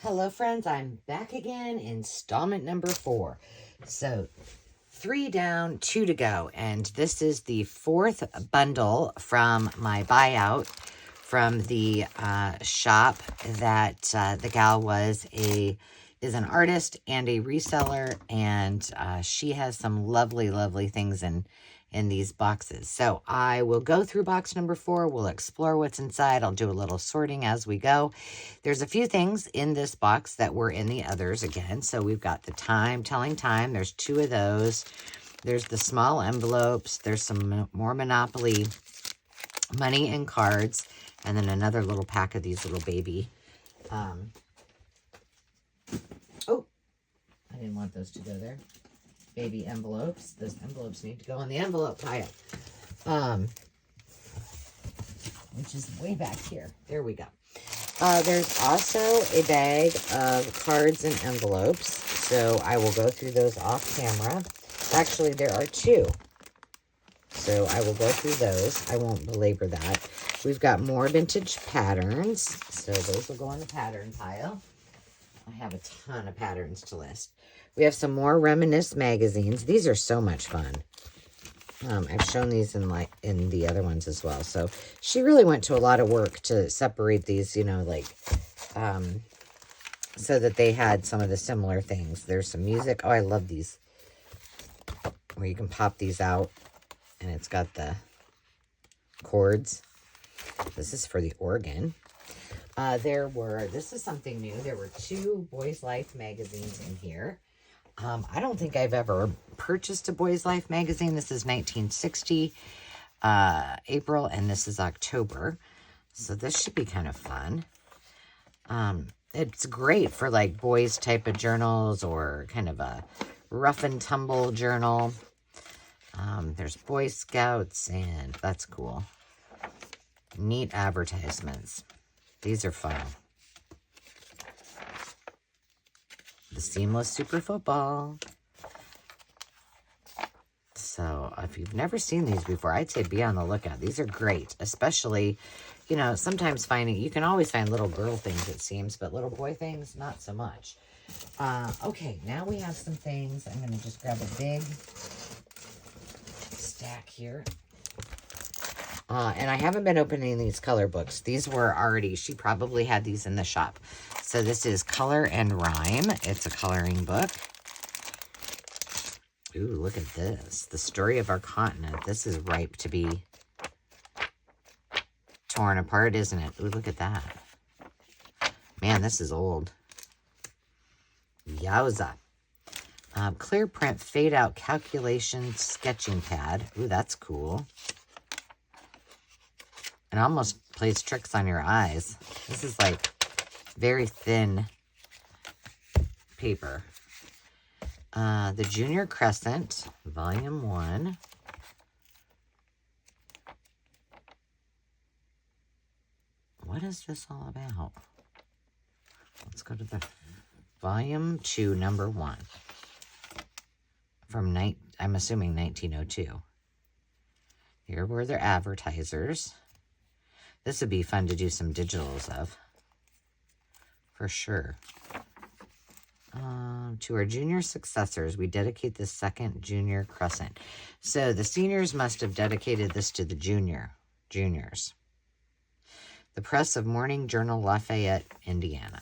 Hello friends, I'm back again, installment number 4. So 3 down, 2 to go, and this is the 4th bundle from my buyout from the shop that the gal is an artist and a reseller, and she has some lovely things in these boxes. So I will go through box number 4. We'll explore what's inside. I'll do a little sorting as we go. There's a few things in this box that were in the others again. So we've got the telling time. There's 2 of those. There's the small envelopes. There's some more Monopoly money and cards. And then another little pack of these little baby. Oh, I didn't want those to go there. Baby envelopes. Those envelopes need to go in the envelope pile. Which is way back here. There we go. There's also a bag of cards and envelopes. So I will go through those off camera. Actually, there are 2. So I will go through those. I won't belabor that. We've got more vintage patterns. So those will go in the pattern pile. I have a ton of patterns to list. We have some more Reminisce magazines. These are so much fun. I've shown these in the other ones as well. So she really went to a lot of work to separate these, so that they had some of the similar things. There's some music. Oh, I love these. Where you can pop these out and it's got the chords. This is for the organ. This is something new. There were 2 Boys Life magazines in here. I don't think I've ever purchased a Boys Life magazine. This is 1960, April, and this is October. So this should be kind of fun. It's great for like boys type of journals or kind of a rough and tumble journal. There's Boy Scouts, and that's cool. Neat advertisements. These are fun. The Seamless Super Football. So if you've never seen these before, I'd say be on the lookout. These are great, especially, sometimes you can always find little girl things, it seems, but little boy things, not so much. Okay, now we have some things. I'm going to just grab a big stack here. And I haven't been opening these color books. These were already, she probably had these in the shop. So this is Color and Rhyme. It's a coloring book. Ooh, look at this. The Story of Our Continent. This is ripe to be torn apart, isn't it? Ooh, look at that. Man, this is old. Yowza. Clear print fade out calculation sketching pad. Ooh, that's cool. It almost plays tricks on your eyes. This is like very thin paper. The Junior Crescent, Volume 1. What is this all about? Let's go to the Volume 2, Number 1. From, I'm assuming 1902. Here were their advertisers. This would be fun to do some digitals of. For sure. To our junior successors, we dedicate the 2nd Junior Crescent. So the seniors must have dedicated this to the juniors. The Press of Morning Journal, Lafayette, Indiana.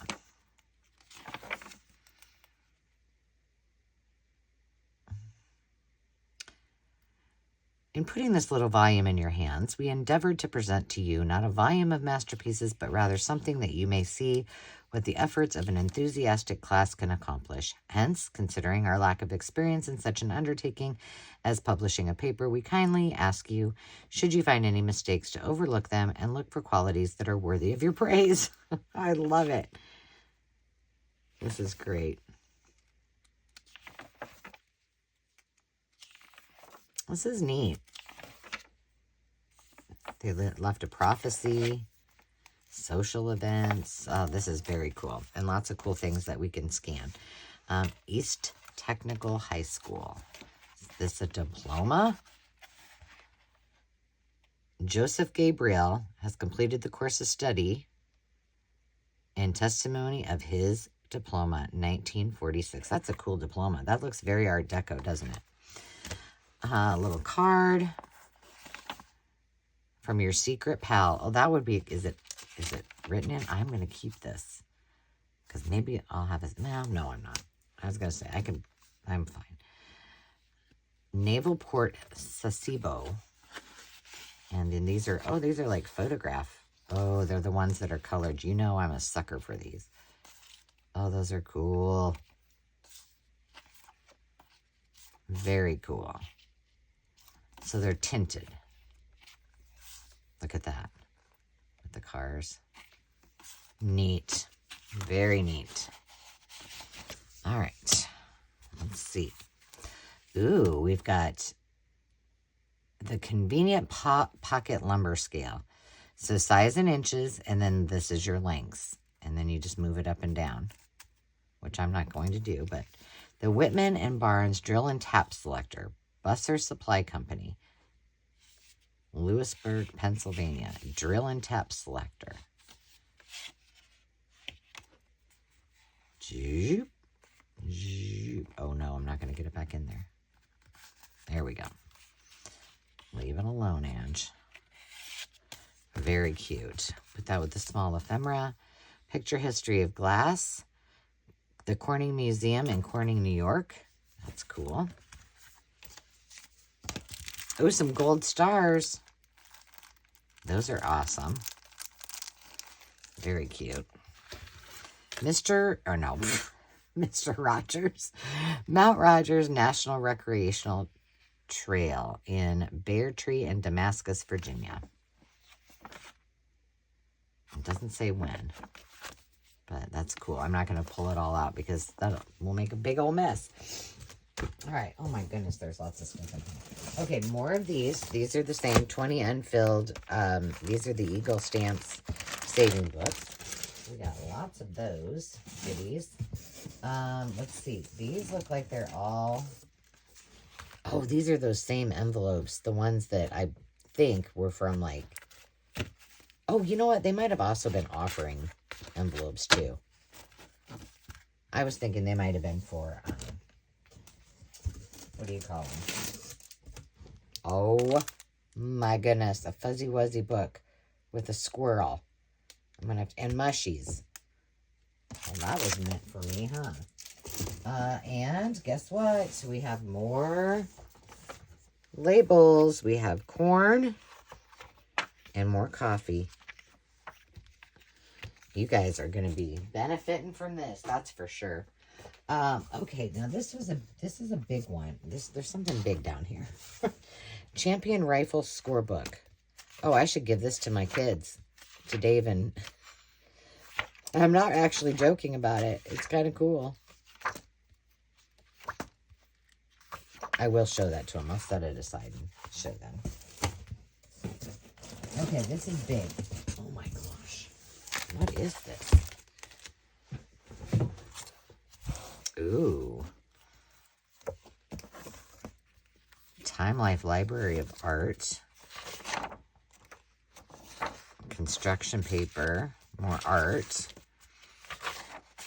In putting this little volume in your hands, we endeavored to present to you not a volume of masterpieces, but rather something that you may see what the efforts of an enthusiastic class can accomplish. Hence, considering our lack of experience in such an undertaking as publishing a paper, we kindly ask you, should you find any mistakes, to overlook them and look for qualities that are worthy of your praise. I love it. This is great. This is neat. They left a prophecy, social events. Oh, this is very cool. And lots of cool things that we can scan. East Technical High School. Is this a diploma? Joseph Gabriel has completed the course of study in testimony of his diploma, 1946. That's a cool diploma. That looks very Art Deco, doesn't it? A little card from your secret pal. Oh, that would be, is it written in? I'm going to keep this because maybe I'll have it. No, I'm not. I was going to say, I'm fine. Naval Port Sasebo. And then these are like photograph. Oh, they're the ones that are colored. You know I'm a sucker for these. Oh, those are cool. Very cool. So they're tinted. Look at that. With the cars. Neat. Very neat. All right. Let's see. Ooh, we've got the convenient pocket lumber scale. So size in inches, and then this is your lengths. And then you just move it up and down, which I'm not going to do. But the Whitman and Barnes Drill and Tap Selector, Busser Supply Company, Lewisburg, Pennsylvania, Drill and Tap Selector. Zoop, zoop. Oh no, I'm not going to get it back in there. There we go. Leave it alone, Ange. Very cute. Put that with the small ephemera. Picture history of glass. The Corning Museum in Corning, New York. That's cool. Oh, some gold stars. Those are awesome. Very cute. Mr. Rogers. Mount Rogers National Recreational Trail in Bear Tree and Damascus, Virginia. It doesn't say when, but that's cool. I'm not going to pull it all out because that will make a big old mess. All right. Oh my goodness, there's lots of stuff in here. Okay, more of these. These are the same 20 unfilled. These are the Eagle Stamps saving books. We got lots of those goodies. Let's see. These look like they're all... Oh, these are those same envelopes. The ones that I think were from like... Oh, you know what? They might have also been offering envelopes too. I was thinking they might have been for... what do you call them? Oh my goodness. A Fuzzy Wuzzy book with a squirrel. I'm going to have to... And mushies. Well, that was meant for me, huh? And guess what? We have more labels. We have corn and more coffee. You guys are going to be benefiting from this. That's for sure. Okay, now this is a big one. There's something big down here. Champion Rifle Scorebook. Oh, I should give this to my kids, to Dave, and I'm not actually joking about it. It's kind of cool. I will show that to them. I'll set it aside and show them. Okay, this is big. Oh my gosh. What is this? Ooh. Time Life Library of Art. Construction paper. More art.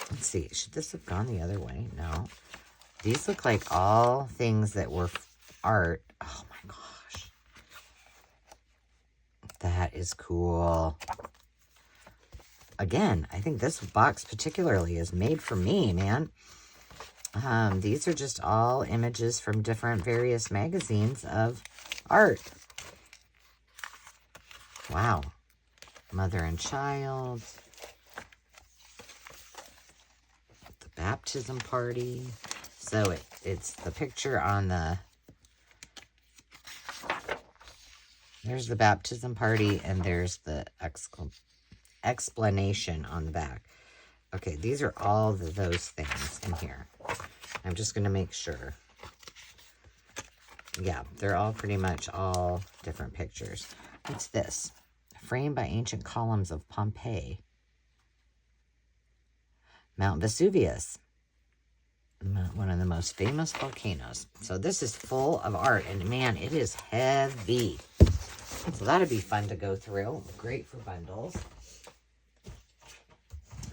Let's see. Should this have gone the other way? No. These look like all things that were art. Oh my gosh. That is cool. Again, I think this box particularly is made for me, man. These are just all images from different various magazines of art. Wow. Mother and child. The baptism party. So it's the picture on the... There's the baptism party, and there's the explanation on the back. Okay, these are all those things in here. I'm just going to make sure. Yeah, they're all pretty much all different pictures. What's this? Framed by ancient columns of Pompeii. Mount Vesuvius. One of the most famous volcanoes. So this is full of art, and man, it is heavy. So that'd be fun to go through. Great for bundles.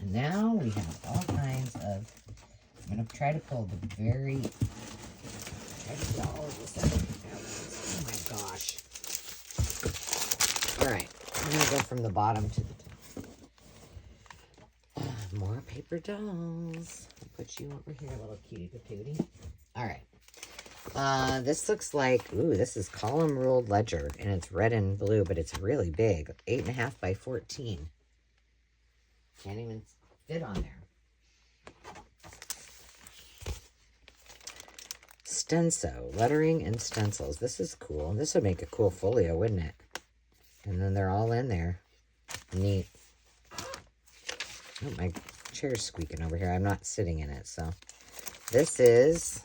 And now we have all kinds of, I'm going to try to pull the very, try to get all of this out. Oh my gosh. All right, I'm going to go from the bottom to the top. More paper dolls. I'll put you over here, little cutie patootie. All right. This looks like, ooh, this is column ruled ledger, and it's red and blue, but it's really big. 8.5 by 14. Can't even fit on there. Stenso, lettering and stencils. This is cool. This would make a cool folio, wouldn't it? And then they're all in there. Neat. Oh, my chair's squeaking over here. I'm not sitting in it, so. This is,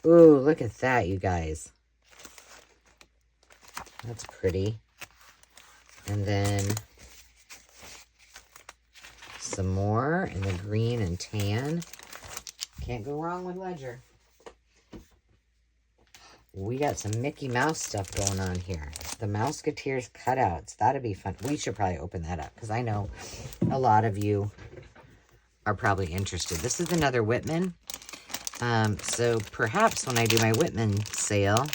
ooh, look at that, you guys. That's pretty. And then some more in the green and tan. Can't go wrong with ledger. We got some Mickey Mouse stuff going on here. The Mouseketeers cutouts. That'd be fun. We should probably open that up because I know a lot of you are probably interested. This is another Whitman. So perhaps when I do my Whitman sale,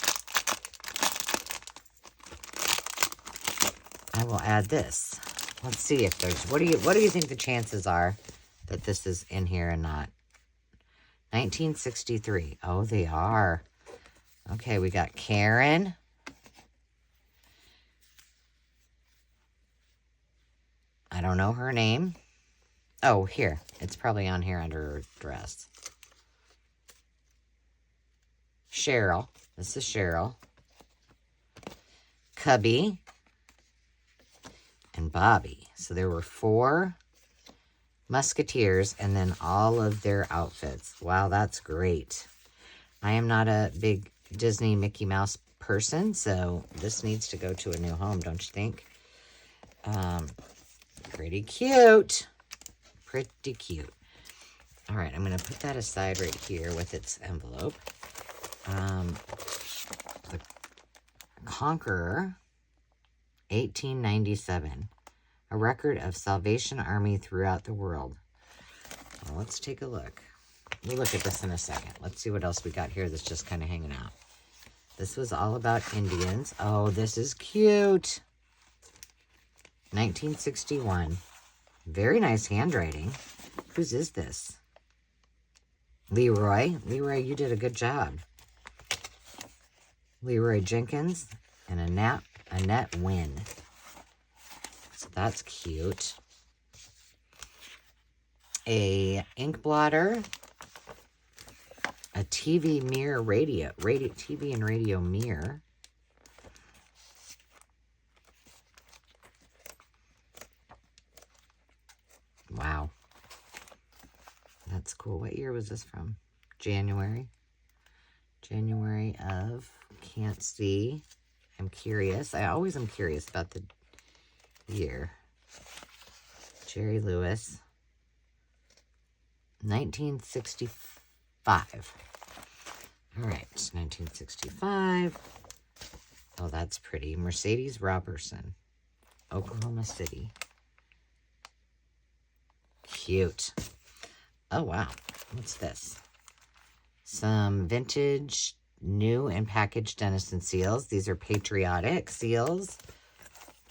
I will add this. Let's see if there's, what do you think the chances are that this is in here and not? 1963. Oh, they are. Okay, we got Karen. I don't know her name. Oh, here. It's probably on here under her dress. Cheryl. This is Cheryl. Cubby. And Bobby. So there were 4 Musketeers and then all of their outfits. Wow, that's great. I am not a big Disney Mickey Mouse person, so this needs to go to a new home, don't you think? Pretty cute. Pretty cute. All right, I'm going to put that aside right here with its envelope. The Conqueror, 1897. A record of Salvation Army throughout the world. Well, let's take a look. We'll look at this in a second. Let's see what else we got here that's just kind of hanging out. This was all about Indians. Oh, this is cute. 1961. Very nice handwriting. Whose is this? Leroy. Leroy, you did a good job. Leroy Jenkins and Annette Wynn. So that's cute. A ink blotter. A TV mirror TV and radio mirror. Wow. That's cool. What year was this from? January. January of, can't see. I'm curious. I always am curious about the year. Jerry Lewis. 1965. All right, 1965. Oh, that's pretty. Mercedes Robertson, Oklahoma City. Cute. Oh, wow. What's this? Some vintage, new and packaged Denison seals. These are patriotic seals.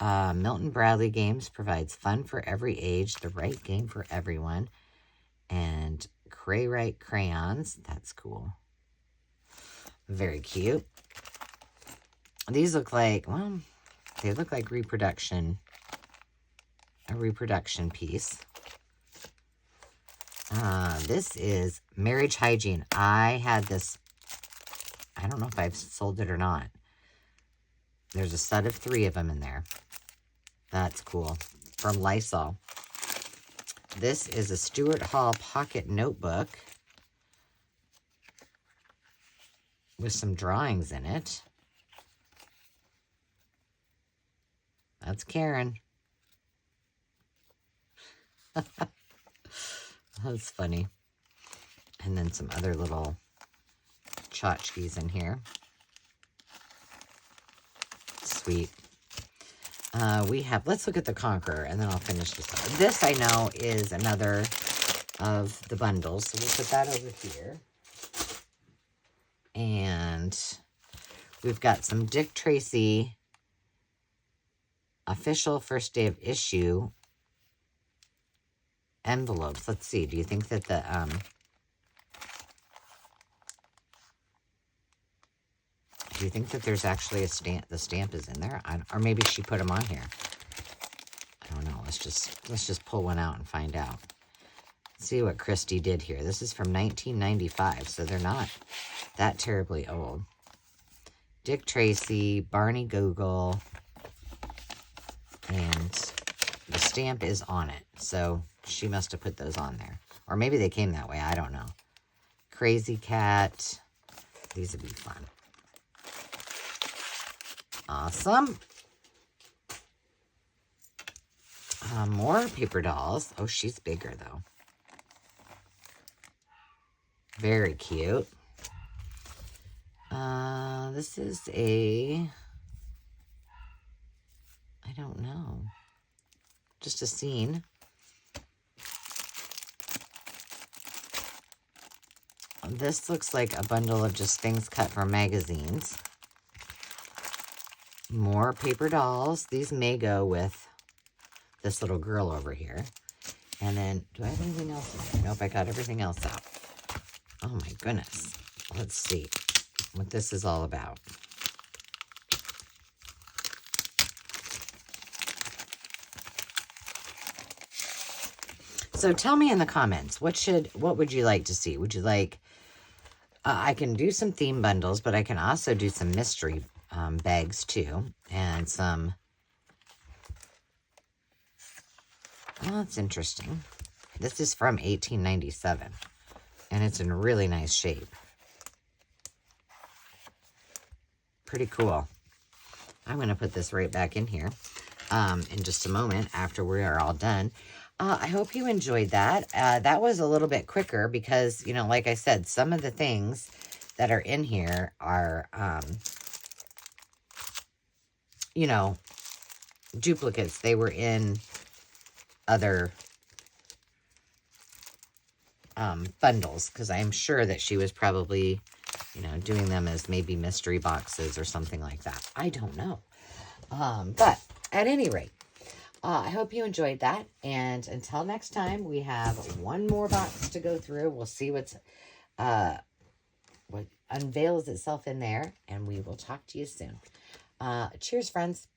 Milton Bradley Games provides fun for every age, the right game for everyone. And Cray-Write crayons. That's cool. Very cute. These look like, well, they look like reproduction. A reproduction piece. This is Marriage Hygiene. I had this, I don't know if I've sold it or not. There's a set of 3 of them in there. That's cool. From Lysol. This is a Stuart Hall pocket notebook with some drawings in it. That's Karen. That's funny. And then some other little tchotchkes in here. Sweet. We have, let's look at the Conqueror, and then I'll finish this up. This, I know, is another of the bundles, so we'll put that over here. And we've got some Dick Tracy official first day of issue envelopes. Let's see. Do you think that the do you think that there's actually a stamp? The stamp is in there, or maybe she put them on here. I don't know. Let's just pull one out and find out. See what Christie did here. This is from 1995, so they're not that terribly old. Dick Tracy, Barney Google, and the stamp is on it. So she must have put those on there. Or maybe they came that way. I don't know. Crazy Cat. These would be fun. Awesome. More paper dolls. Oh, she's bigger, though. Very cute. This is a... I don't know. Just a scene. This looks like a bundle of just things cut from magazines. More paper dolls. These may go with this little girl over here. And then, do I have anything else in here? Nope, I got everything else out. Oh my goodness. Let's see what this is all about. So tell me in the comments, what would you like to see? Would you like, I can do some theme bundles, but I can also do some mystery bags too. And some, well, that's interesting. This is from 1897. And it's in really nice shape. Pretty cool. I'm going to put this right back in here in just a moment after we are all done. I hope you enjoyed that. That was a little bit quicker because, you know, like I said, some of the things that are in here are, you know, duplicates. They were in other bundles because I'm sure that she was probably, you know, doing them as maybe mystery boxes or something like that. I don't know. But at any rate, I hope you enjoyed that. And until next time, we have one more box to go through. We'll see what unveils itself in there, and we will talk to you soon. Cheers, friends.